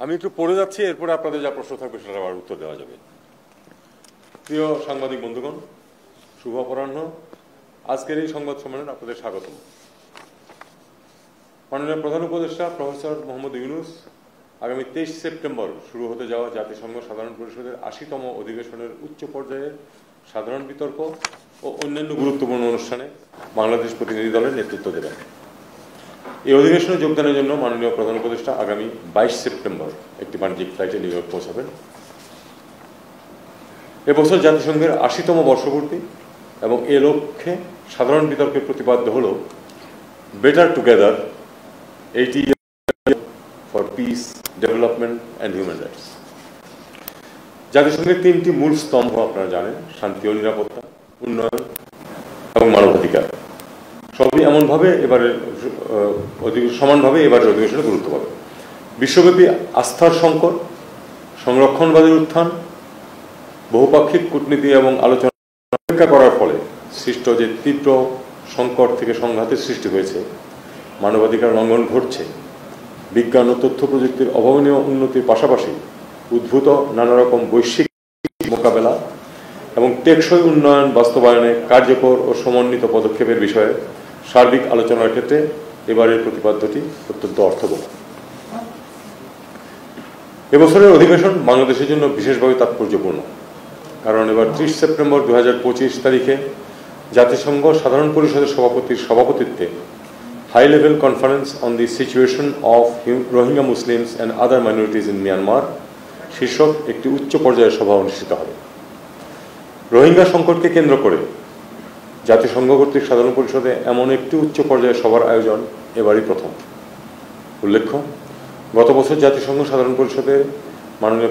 আমি একটু পড়ে যাচ্ছি, এরপরে আপনাদের যা প্রশ্ন থাকবে সেটা আবার উত্তর দেওয়া যাবে। প্রিয় সাংবাদিক বন্ধুগণ, শুভ অপরাহ্ন। আজকের এই সংবাদ সম্মেলনে আপনাদের স্বাগতম। মাননীয় প্রধান উপদেষ্টা প্রফেসর মোহাম্মদ ইউনূস আগামী 23 সেপ্টেম্বর শুরু হতে যাওয়া জাতিসংঘ সাধারণ পরিষদের 80তম অধিবেশনের উচ্চ পর্যায়ের সাধারণ বিতর্ক ও অন্যান্য গুরুত্বপূর্ণ অনুষ্ঠানে বাংলাদেশ প্রতিনিধি দলের নেতৃত্ব দেবেন। এই অধিবেশনে যোগদানের জন্য মাননীয় প্রধান উপদেষ্টা আগামী 22 সেপ্টেম্বর একটি বাণিজ্যিক ফ্লাইটে নিউ ইয়র্ক পৌঁছাবেন। এবছর জাতিসংঘের 80তম বর্ষপূর্তি এবং এ লক্ষ্যে সাধারণ বিতর্কের প্রতিপাদ্য হল better together 80 for piece, development and human rights. জাতিসংঘের 3টি মূল স্তম্ভ আপনারা জানেন: শান্তি ও নিরাপত্তা, উন্নয়ন এবং মানবাধিকার। সবই এমনভাবে সমানভাবে এবারের অধিবেশনে গুরুত্ব পাবে। বিশ্বব্যাপী আস্থার সংকট, সংরক্ষণবাদের উত্থান, বহুপাক্ষিক কূটনীতি এবং আলোচনা উপেক্ষা করার ফলে সৃষ্ট যে তীব্র সংকট থেকে সংঘাতের সৃষ্টি হয়েছে, মানবাধিকার লঙ্ঘন ঘটছে, বিজ্ঞান ও তথ্য প্রযুক্তির অভাবনীয় উন্নতির পাশাপাশি উদ্ভূত নানা রকম বৈশ্বিক মোকাবেলা এবং টেকসই উন্নয়ন বাস্তবায়নে কার্যকর ও সমন্বিত পদক্ষেপের বিষয়ে সার্বিক আলোচনার ক্ষেত্রে এবারের প্রতিপাদ্যটি অত্যন্ত অর্থবহ। এবছরের অধিবেশন বাংলাদেশের জন্য বিশেষভাবে তাৎপর্যপূর্ণ, কারণ এবার 30 সেপ্টেম্বর 2025 তারিখে জাতিসংঘ সাধারণ পরিষদের সভাপতির সভাপতিত্বে high level conference on the situation of Rohingya Muslims and other minorities in Myanmar শীর্ষক একটি উচ্চ পর্যায়ের সভা অনুষ্ঠিত হবে। রোহিঙ্গা সংকটকে কেন্দ্র করে জাতিসংঘ কর্তৃক সাধারণ পরিষদে এমন একটি উচ্চ পর্যায়ের সভার আয়োজন এবারই প্রথম। উল্লেখ্য, গত বছর জাতিসংঘ সাধারণ পরিষদে মাননীয়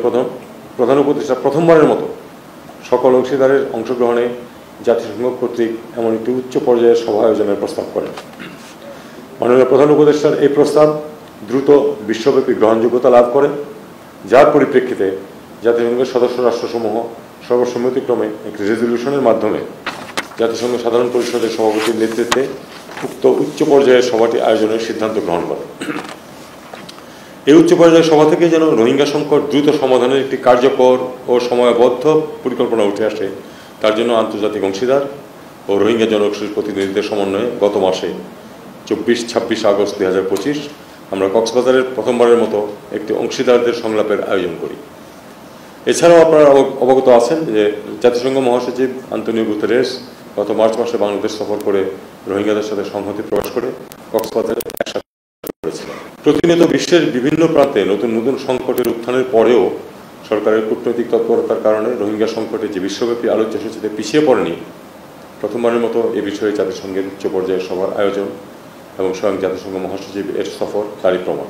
প্রধান উপদেষ্টা প্রথমবারের মতো সকল অংশীদারের অংশগ্রহণে জাতিসংঘ কর্তৃক এমন একটি উচ্চ পর্যায়ের সভা আয়োজনের প্রস্তাব করেন। মাননীয় প্রধান উপদেষ্টার এই প্রস্তাব দ্রুত বিশ্বব্যাপী গ্রহণযোগ্যতা লাভ করে, যার পরিপ্রেক্ষিতে জাতিসংঘের সদস্য রাষ্ট্রসমূহ সর্বসম্মতিক্রমে একটি রেজলিউশনের মাধ্যমে জাতিসংঘ সাধারণ পরিষদের সভাপতির নেতৃত্বে উক্ত উচ্চ পর্যায়ের সভাটি আয়োজনের সিদ্ধান্ত গ্রহণ করে। এই উচ্চ পর্যায়ের সভা থেকে যেন রোহিঙ্গা সংকট দ্রুত সমাধানের একটি কার্যকর ও সময়বদ্ধ পরিকল্পনা উঠে আসে, তার জন্য আন্তর্জাতিক অংশীদার ও রোহিঙ্গা জনগোষ্ঠীর প্রতিনিধিদের সমন্বয়ে গত মাসে 24-26 আগস্ট 2025 আমরা কক্সবাজারের প্রথমবারের মতো একটি অংশীদারদের সংলাপের আয়োজন করি। এছাড়াও আপনারা অবগত আছেন যে জাতিসংঘ মহাসচিব আন্তোনিও গুতেরেস গত মার্চ মাসে বাংলাদেশ সফর করে রোহিঙ্গাদের সাথে সংহতি প্রকাশ করে কক্সবাজারে একসাথে করেছিলেন। প্রতিনিয়ত বিশ্বের বিভিন্ন প্রান্তে নতুন নতুন সংকটের উত্থানের পরেও সরকারের কূটনৈতিক তৎপরতার কারণে রোহিঙ্গা সংকটে যে বিশ্বব্যাপী আলোচ্য সূচিতে পিছিয়ে পড়েনি, প্রথমবারের মতো এ বিষয়ে জাতিসংঘের উচ্চ পর্যায়ের সভার আয়োজন এবং স্বয়ং জাতিসংঘ মহাসচিব এর সফর তারই প্রমাণ।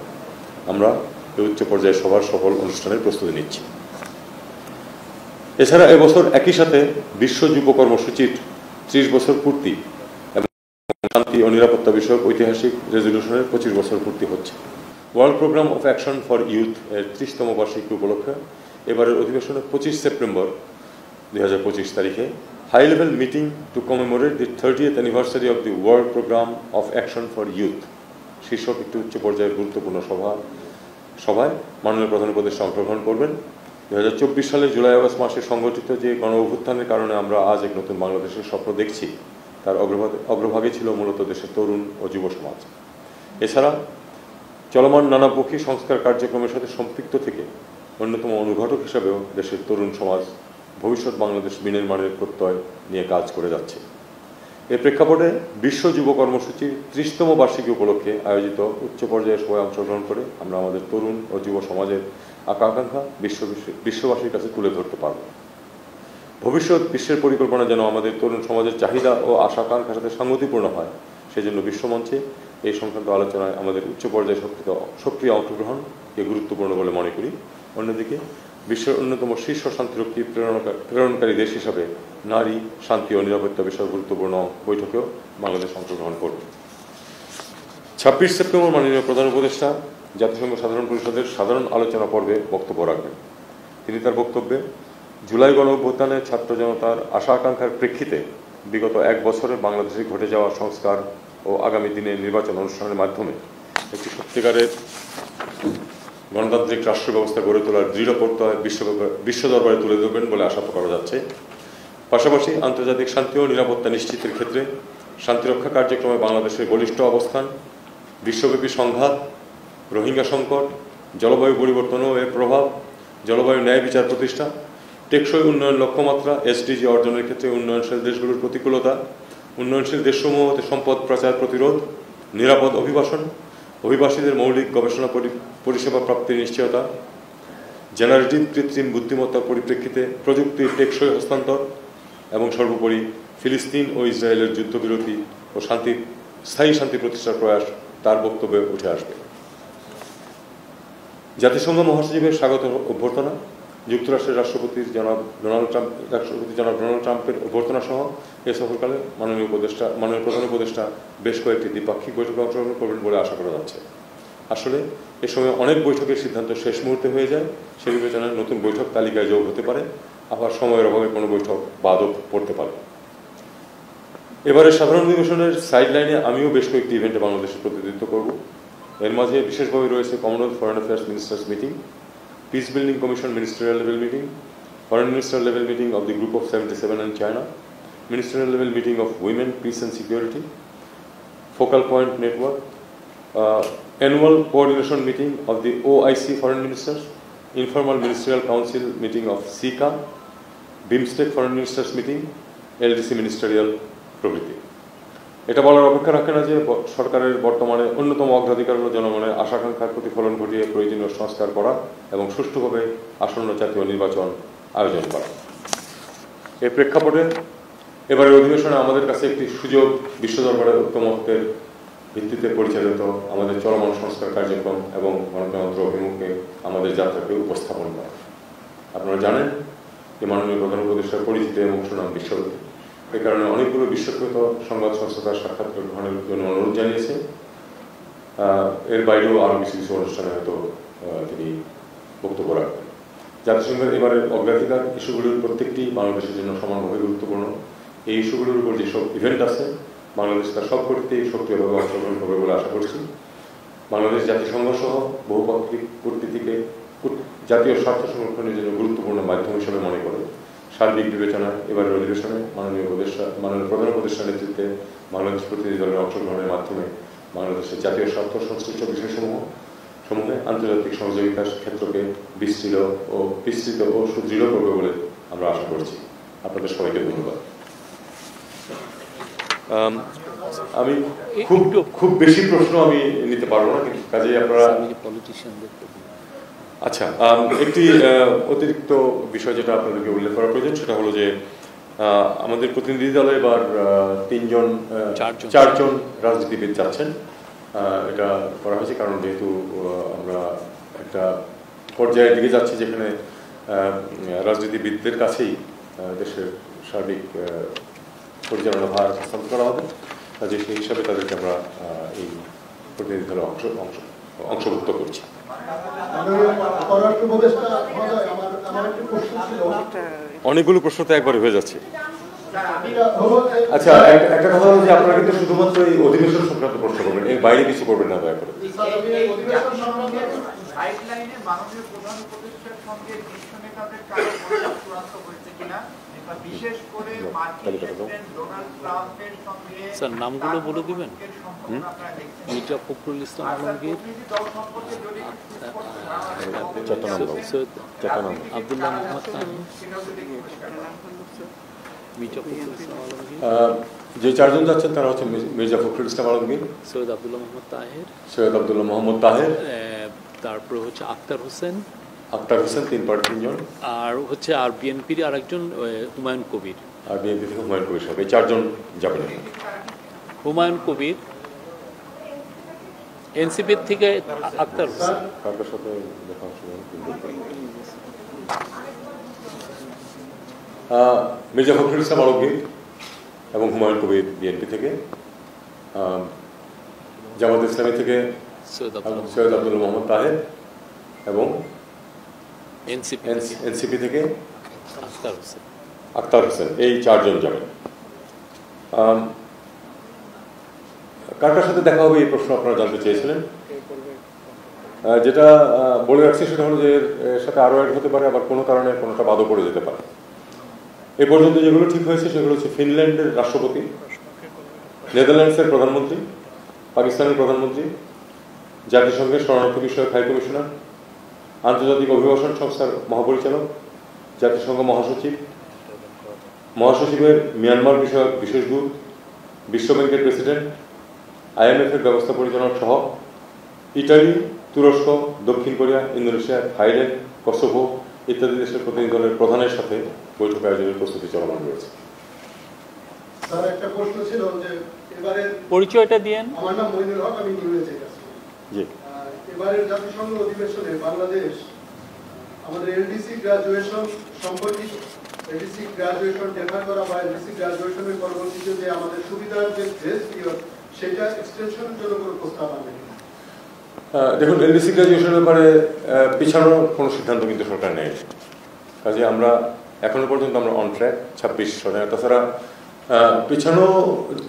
আমরা এই উচ্চ পর্যায়ের সভার সফল অনুষ্ঠানের প্রস্তুতি নিচ্ছি। এছাড়া এবছর একই সাথে বিশ্ব যুব কর্মসূচির 30 বছর পূর্তি এবং শান্তি ও নিরাপত্তা বিষয়ক ঐতিহাসিক রেজলিউশনের 25 বছর পূর্তি হচ্ছে। World programme of action for youth এর 30তম বার্ষিকী উপলক্ষে এবারের অধিবেশনে 25 সেপ্টেম্বর 2025 তারিখে high level meeting to commemorate the 30th anniversary of the world programme of action for youth শীর্ষক একটি উচ্চ পর্যায়ের গুরুত্বপূর্ণ সভায় মাননীয় প্রধান উপদেষ্টা অংশগ্রহণ করবেন। 2024 সালের জুলাই আগস্ট মাসে সংগঠিত যে গণ অভ্যুত্থানের কারণে আমরা আজ এক নতুন বাংলাদেশের স্বপ্ন দেখছি, তার অগ্রভাগে ছিল মূলত দেশের তরুণ ও যুব সমাজ। এছাড়া চলমান নানামুখী সংস্কার কার্যক্রমের সাথে সম্পৃক্ত থেকে অন্যতম অনুঘটক হিসাবেও দেশের তরুণ সমাজ ভবিষ্যৎ বাংলাদেশ বিনির্মাণের প্রত্যয় নিয়ে কাজ করে যাচ্ছে। এর প্রেক্ষাপটে বিশ্ব যুব কর্মসূচির 30তম বার্ষিকী উপলক্ষে আয়োজিত উচ্চ পর্যায়ের সভায় অংশগ্রহণ করে আমরা আমাদের তরুণ ও যুব সমাজের আকাঙ্ক্ষা বিশ্ববাসীর কাছে তুলে ধরতে পারব। ভবিষ্যৎ বিশ্বের পরিকল্পনা যেন আমাদের তরুণ সমাজের চাহিদা ও আকাঙ্ক্ষার সাথে সঙ্গতিপূর্ণ হয়, সেজন্য বিশ্বমঞ্চে এই সংক্রান্ত আলোচনায় আমাদের উচ্চ পর্যায়ে সক্রিয় অংশগ্রহণকে গুরুত্বপূর্ণ বলে মনে করি। অন্যদিকে বিশ্বের অন্যতম শীর্ষ শান্তিরক্ষী প্রেরণকারী দেশ হিসাবে নারী, শান্তি ও নিরাপত্তা বিষয়ে গুরুত্বপূর্ণ বৈঠকেও বাংলাদেশ অংশগ্রহণ করবে। 26 সেপ্টেম্বর মাননীয় প্রধান উপদেষ্টা জাতিসংঘ সাধারণ পরিষদের সাধারণ আলোচনা পর্বে বক্তব্য রাখবেন। তিনি তার বক্তব্যে জুলাই গণ অভ্যুত্থানে ছাত্র জনতার আশা আকাঙ্ক্ষার প্রেক্ষিতে বিগত 1 বছরে বাংলাদেশে ঘটে যাওয়া সংস্কার ও আগামী দিনের নির্বাচন অনুষ্ঠানের মাধ্যমে একটি সত্যিকারের গণতান্ত্রিক রাষ্ট্র ব্যবস্থা গড়ে তোলার দৃঢ় প্রত্যয় বিশ্ব দরবারে তুলে ধরবেন বলে আশা করা যাচ্ছে। পাশাপাশি আন্তর্জাতিক শান্তি ও নিরাপত্তা নিশ্চিতের ক্ষেত্রে শান্তিরক্ষা কার্যক্রমে বাংলাদেশের বলিষ্ঠ অবস্থান, বিশ্বব্যাপী সংঘাত, রোহিঙ্গা সংকট, জলবায়ু পরিবর্তন ও এর প্রভাব, জলবায়ু ন্যায় বিচার প্রতিষ্ঠা, টেকসই উন্নয়ন লক্ষ্যমাত্রা এসডিজি অর্জনের ক্ষেত্রে উন্নয়নশীল দেশগুলোর প্রতিকূলতা, উন্নয়নশীল দেশসমূহ হতে সম্পদ পাচার প্রতিরোধ, নিরাপদ অভিবাসন, অভিবাসীদের মৌলিক গবেষণা পরিষেবা প্রাপ্তির নিশ্চয়তা, জেনারেটিভ কৃত্রিম বুদ্ধিমত্তার পরিপ্রেক্ষিতে প্রযুক্তির টেকসই হস্তান্তর এবং সর্বোপরি ফিলিস্তিন ও ইসরায়েলের যুদ্ধবিরতি ও স্থায়ী শান্তি প্রতিষ্ঠার প্রয়াস তার বক্তব্যে উঠে আসবে। জাতিসংঘ মহাসচিবের স্বাগত অভ্যর্থনা, যুক্তরাষ্ট্রের রাষ্ট্রপতি জনাব ডোনাল্ড ট্রাম্পের অভ্যর্থনা সহ এ সফরকালে মাননীয় প্রধান উপদেষ্টা বেশ কয়েকটি দ্বিপাক্ষিক বৈঠকে অংশগ্রহণ করবেন বলে আশা করা যাচ্ছে। আসলে এ সময় অনেক বৈঠকের সিদ্ধান্ত শেষ মুহূর্তে হয়ে যায়, সে বিবেচনায় নতুন বৈঠক তালিকায় যোগ হতে পারে, আবার সময়ের অভাবে কোনো বৈঠক বাদও পড়তে পারে। এবারে সাধারণ অধিবেশনের সাইডলাইনে আমিও বেশ কয়েকটি ইভেন্টে বাংলাদেশের প্রতিনিধিত্ব করব। এর মাঝে বিশেষভাবে রয়েছে Commonwealth foreign affairs ministers meeting, piece building commission ministerial level meeting, foreign minister level meeting of the group of 77 and China, ministerial level meeting of women, peace and security, focal point network, annual coordination meeting of the OIC foreign ministers, informal ministerial council meeting of SICA, BIMSTEC foreign ministers meeting, LDC ministerial প্রভৃতি। এটা বলার অপেক্ষা রাখে না যে সরকারের বর্তমানে অন্যতম অগ্রাধিকার হল জনগণের আশাকাঙ্ক্ষার প্রতিফলন ঘটিয়ে প্রয়োজনীয় সংস্কার করা এবং সুষ্ঠুভাবে আসন্ন জাতীয় নির্বাচন আয়োজন করা। এই প্রেক্ষাপটে এবারের অধিবেশনে আমাদের কাছে একটি সুযোগ বিশ্ব দরবারের ঐক্যমত্যের ভিত্তিতে পরিচালিত আমাদের চলমান সংস্কার কার্যক্রম এবং গণতন্ত্র অভিমুখে আমাদের যাত্রাকে উপস্থাপন করা। আপনারা জানেন যে মাননীয় প্রধান উপদেষ্টার পরিচিতি এবং সুনাম বিশ্বব্যাপী, এই কারণে অনেকগুলো বিশ্বখ্যাত সংবাদ সংস্থার সাক্ষাৎকার গ্রহণের জন্য অনুরোধ জানিয়েছে। এর বাইরেও আরও কিছু কিছু অনুষ্ঠানে হয়তো তিনি বক্তব্য রাখবেন। জাতিসংঘের এবারের অগ্রাধিকার ইস্যুগুলির প্রত্যেকটি বাংলাদেশের জন্য সমানভাবে গুরুত্বপূর্ণ। এই ইস্যুগুলির উপর যেসব ইভেন্ট আছে বাংলাদেশ তার সবকটিতেই সক্রিয়ভাবে অংশগ্রহণ করবে বলে আশা করছি। বাংলাদেশ জাতিসংঘ সহ বহুপাক্ষিক কূটনীতিকে জাতীয় স্বার্থ সংরক্ষণের জন্য গুরুত্বপূর্ণ মাধ্যম হিসেবে মনে করে সার্বিক বিবেচনায় এবারের অধিবেশনে মাননীয় প্রধান উপদেষ্টার নেতৃত্বে বাংলাদেশ প্রতিনিধি দলের অংশগ্রহণের মাধ্যমে বাংলাদেশের জাতীয় স্বার্থ সংশ্লিষ্ট বিষয়সমূহে আন্তর্জাতিক সহযোগিতার ক্ষেত্রকে বিস্তৃত ও সুদৃঢ় করবে বলে আমরা আশা করছি। আপনাদের সবাইকে ধন্যবাদ। আমি খুব বেশি প্রশ্ন আমি নিতে পারবো না, কিন্তু কাজেই আপনারা আচ্ছা একটি অতিরিক্ত বিষয় যেটা আপনাদেরকে উল্লেখ করা প্রয়োজন সেটা হলো যে আমাদের প্রতিনিধি দলে এবার চারজন রাজনীতিবিদ যাচ্ছেন। এটা করা হয়েছে কারণ যেহেতু আমরা একটা পর্যায়ের দিকে যাচ্ছি যেখানে রাজনীতিবিদদের কাছেই দেশের সার্বিক পরিচালনা ভার হস্তান্তর করা হবে, কাজে সেই হিসাবে তাদেরকে আমরা এই প্রতিনিধি দলে অংশভুক্ত করছি। অনেকগুলো প্রশ্ন তো একবারে হয়ে যাচ্ছে। আচ্ছা, একটা কথা হলো যে আপনারা কিন্তু শুধুমাত্র এই অধিবেশন সংক্রান্ত প্রশ্ন করবেন, এর বাইরে কিছু করবেন না দয়া করে। স্যার নামগুলো বলে দিবেন। মির্জা ফখরুল ইসলাম আলমগীর, আব্দুল্লাহ মোহাম্মদ তাহির, মির্জা ফখরুল ইসলাম আলমগীর। যে চারজন যাচ্ছেন তারা হচ্ছে মির্জা ফখরুল ইসলাম আলমগীর, সৈয়দ আব্দুল্লাহ মোহাম্মদ তাহের, তারপরে হচ্ছে আক্তার হোসেন, 3জন, আর হচ্ছে আর বিএনপির আরেকজন হুমায়ুন কবির। আর বিএনপি থেকে হুমায়ুন কবির সাহেব, এই চারজন যাবেন। হুমায়ুন কবির, এনসিপির থেকে আক্তার হোসেন। কার সাথে দেখা মির্জা ফখরুল ইসলাম আলমগীর এবং হুমায়ুন কবির বিএনপি থেকে, জামাত ইসলামী থেকে সৈয়দ আব্দুল্লাহ মোহাম্মদ তাহের এবং এনসিপি থেকে আক্তার হোসেন, এই চারজন যাবেন। কার সাথে দেখা হবে এই প্রশ্ন আপনারা জানতে চেয়েছিলেন। যেটা বলে রাখছি সেটা হলো যে এর সাথে আরও অ্যাড হতে পারে, আবার কোনো কারণে কোনোটা বাদও পড়ে যেতে পারে। এ পর্যন্ত যেগুলো ঠিক হয়েছে সেগুলো হচ্ছে ফিনল্যান্ডের রাষ্ট্রপতি, নেদারল্যান্ডসের প্রধানমন্ত্রী, পাকিস্তানের প্রধানমন্ত্রী, জাতিসংঘের শরণার্থী বিষয়ক হাই কমিশনার, আন্তর্জাতিক অভিবাসন সংস্থার মহাপরিচালক, জাতিসংঘ মহাসচিব, মহাসচিবের মিয়ানমার বিষয়ক বিশেষ দূত, বিশ্বব্যাংকের প্রেসিডেন্ট, IMF এর ব্যবস্থা পরিচালক সহ ইটালি, তুরস্ক, দক্ষিণ কোরিয়া, ইন্দোনেশিয়া, থাইল্যান্ড, কসোভো ইত্যাদি দেশের প্রতিনিধি দলের প্রধানের সাথে বৈঠক আয়োজনের প্রস্তুতি চলমান রয়েছে। স্যার, একটা প্রশ্ন ছিল যে এবারে পরিচয়টা দিয়েন। আমার নাম মইনুল হক, আমি নিউজে আছি। জি, এবারের জাতিসংঘ অধিবেশনে বাংলাদেশ আমাদের এলডিসি গ্রাজুয়েশন সম্পর্কিত এলডিসি গ্রাজুয়েশন ডেফার করা বা এলডিসি গ্রাজুয়েশনের পরবর্তীতে যে আমাদের সুবিধার যে গ্রেস পিরিয়ড সেটা এক্সটেনশনের জন্য কোনো প্রস্তাব আনে। দেখুন, এলডিসি গ্রাজুয়েশনের ব্যাপারে পিছানোর কোনো সিদ্ধান্ত কিন্তু সরকার নেই। কাজে আমরা এখনো পর্যন্ত আমরা অন ট্র্যাক 26 সনে। তাছাড়া পিছানো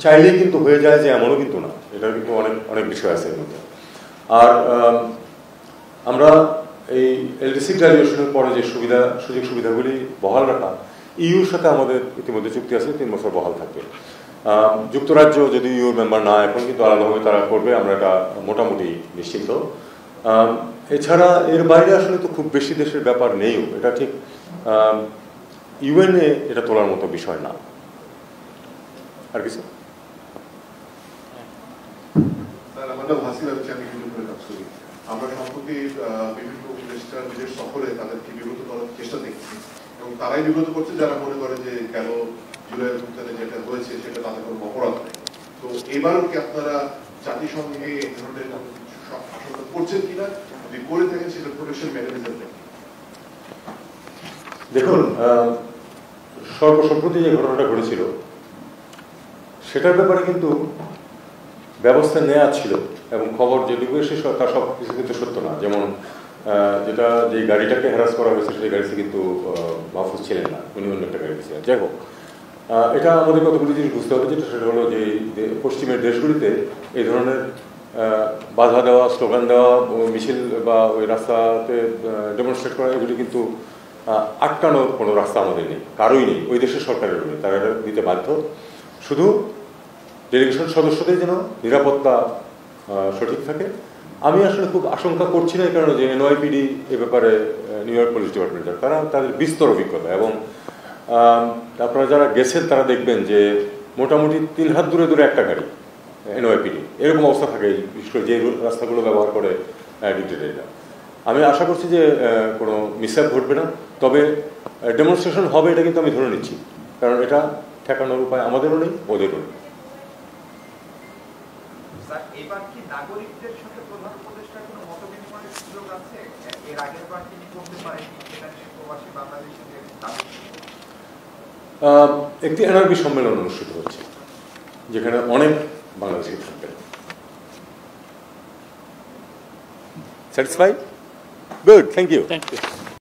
চাইলেই কিন্তু হয়ে যায় যে এমনও কিন্তু না, এটার কিন্তু অনেক অনেক বিষয় আছে এর মধ্যে। আর আমরা এই এলডিসি গ্রাজুয়েশনের পরে যে সুযোগ সুবিধাগুলি বহাল রাখা, ইউর সাথে আমাদের ইতিমধ্যে চুক্তি আছে, 3 বছর বহাল থাকবে। যুক্তরাজ্য যদি ইউর মেম্বার না, এখন কিন্তু আলাদাভাবে তারা করবে, আমরা এটা মোটামুটি নিশ্চিন্ত। এছাড়া এর বাইরে আসলে তো খুব বেশি দেশের ব্যাপার নেইও, এটা ঠিক ইউএনএ এটা তোলার মতো বিষয় না। আর কিছু? স্যার, আমার নাম হাসিন, আমি কিন্তু করে কাজ করি। আমরা সম্প্রতি বিভিন্ন উপদেষ্টা নিজের সফরে তাদেরকে বিব্রত করার চেষ্টা দেখছি, এবং তারাই বিব্রত করছে যারা মনে করে যে কেন জুলাই অভ্যুত্থানে যেটা হয়েছে সেটা তাদের কোনো অপরাধ নেই। তো এবারও কি আপনারা জাতিসংঘে এই ধরনের আশঙ্কা করছেন কিনা, যদি করে থাকেন সেটা প্রোটেকশন মেকানিজম নেই? দেখুন, সর্বসম্প্রতি যে ঘটনাটা ঘটেছিল সেটার ব্যাপারে কিন্তু ব্যবস্থা নেওয়া ছিল, এবং খবর যেটুকু এসে তার সব কিছু কিন্তু সত্য না। যেমন যেটা যে গাড়িটাকে হ্যারাস করা হয়েছে সেই গাড়িতে কিন্তু মাহফুজ ছিলেন না, উনি অন্য একটা গাড়িতে ছিলেন। যাই হোক, এটা আমাদের কতগুলি জিনিস বুঝতে হবে, যেটা সেটা হলো যে পশ্চিমের দেশগুলিতে এই ধরনের বাধা দেওয়া, স্লোগান দেওয়া, মিছিল বা ওই রাস্তাতে ডেমনস্ট্রেট করা, এগুলি কিন্তু আটকানোর কোনো রাস্তা আমাদের নেই, কারোই নেই, ওই দেশের সরকারেরও নেই। তারা এটা দিতে বাধ্য। শুধু ডেলিগেশন সদস্যদের যেন নিরাপত্তা সঠিক থাকে। আমি আসলে খুব আশঙ্কা করছি না, এই কারণে যে NYPD এ ব্যাপারে নিউ ইয়র্ক পুলিশ ডিপার্টমেন্ট তারা তাদের বিস্তর অভিজ্ঞতা, এবং আপনারা যারা গেছেন তারা দেখবেন যে মোটামুটি 3 হাত দূরে দূরে একটা গাড়ি NYPD, এরকম অবস্থা থাকে, বিশেষ করে যে রাস্তাগুলো ব্যবহার করে ডিটেইলরা। আমি আশা করছি যে কোনো মিসঅ্যাপ ঘটবে না, তবে ডেমনস্ট্রেশন হবে এটা কিন্তু আমি ধরে নিচ্ছি, কারণ এটা ঠেকানোর উপায় আমাদেরও নেই, ওদেরও নেই। এবার কি নাগরিকদের সাথে প্রধান উপদেষ্টার কোনো মতবিনিময়ের সুযোগ আছে? এর আগের বার তিনি করতে পারেন প্রবাসী বাংলাদেশিদের একটি NRB সম্মেলন অনুষ্ঠিত হচ্ছে, যেখানে অনেক বাংলাদেশি থাকবেন। স্যাটিসফাইড? Good, thank you.